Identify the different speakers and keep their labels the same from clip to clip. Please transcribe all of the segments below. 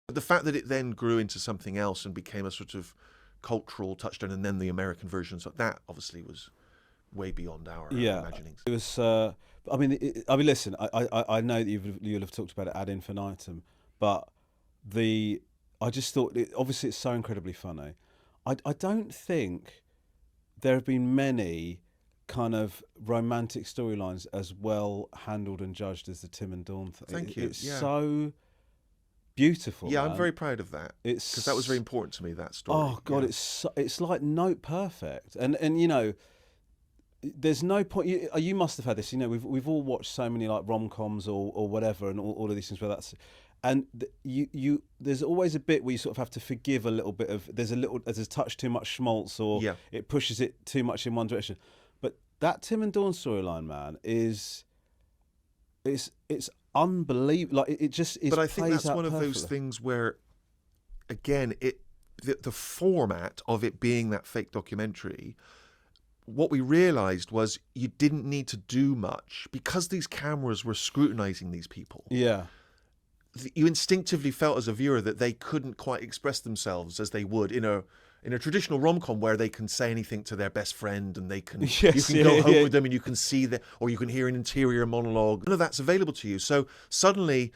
Speaker 1: The fact that it then grew into something else and became a sort of cultural touchstone, and then the American versions of that obviously was way beyond our imaginings.
Speaker 2: It was. I mean, listen. I know that you'll have talked about it ad infinitum, but I just thought obviously it's so incredibly funny. I don't think there have been many kind of romantic storylines as well handled and judged as the Tim and Dawn thing.
Speaker 1: Thank you.
Speaker 2: It's so beautiful.
Speaker 1: Yeah,
Speaker 2: man.
Speaker 1: I'm very proud of that. Because that was very important to me, that story.
Speaker 2: Oh God, it's like note perfect, and there's no point. You must have had this. We've all watched so many like rom-coms or whatever, and all of these things where that's. And there's always a bit where you sort of have to forgive a little bit of. There's a touch too much schmaltz, or it pushes it too much in one direction. But that Tim and Dawn storyline, man, it's unbelievable. Like it just is.
Speaker 1: But I think that's one of those things where, again, the format of it being that fake documentary. What we realized was you didn't need to do much because these cameras were scrutinizing these people.
Speaker 2: Yeah.
Speaker 1: You instinctively felt as a viewer that they couldn't quite express themselves as they would in a traditional rom-com where they can say anything to their best friend and they can you can go home with them and you can see or you can hear an interior monologue. None of that's available to you. So suddenly,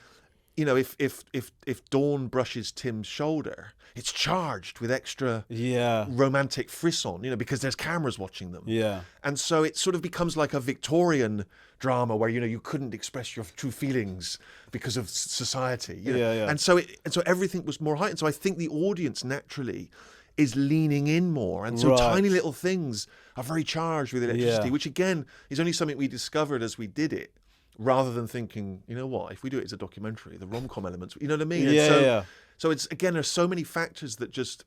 Speaker 1: if Dawn brushes Tim's shoulder, it's charged with extra romantic frisson, because there's cameras watching them.
Speaker 2: Yeah.
Speaker 1: And so it sort of becomes like a Victorian drama where, you couldn't express your true feelings because of society.
Speaker 2: Yeah.
Speaker 1: And so everything was more heightened. So I think the audience naturally is leaning in more. And so tiny little things are very charged with electricity, which again is only something we discovered as we did it. Rather than thinking, you know what, if we do it as a documentary, the rom-com elements, you know what I mean? So it's, again, there's so many factors that just,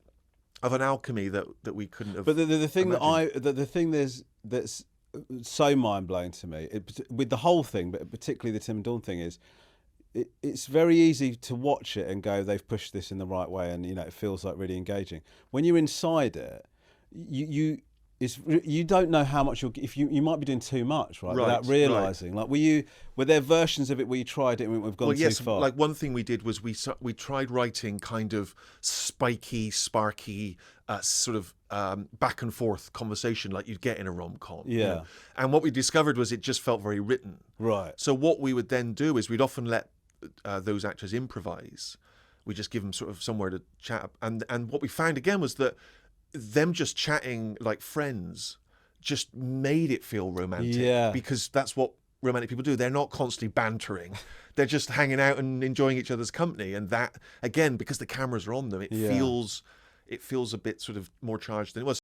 Speaker 1: of an alchemy that we couldn't have.
Speaker 2: But the thing
Speaker 1: imagined.
Speaker 2: the thing that's so mind-blowing to me, with the whole thing, but particularly the Tim and Dawn thing, is it's very easy to watch it and go, they've pushed this in the right way, and it feels like really engaging. When you're inside it, you don't know how much you might be doing too much, right? Without realizing. Like, were there versions of it where you tried it and we've gone too far?
Speaker 1: Like one thing we did was we tried writing kind of spiky, sparky, sort of back and forth conversation like you'd get in a rom-com.
Speaker 2: Yeah.
Speaker 1: And what we discovered was it just felt very written.
Speaker 2: Right.
Speaker 1: So what we would then do is we'd often let those actors improvise. We just give them sort of somewhere to chat. And what we found again was that them just chatting like friends just made it feel romantic, because that's what romantic people do. They're not constantly bantering. They're just hanging out and enjoying each other's company. And that, again, because the cameras are on them, it feels a bit sort of more charged than it was.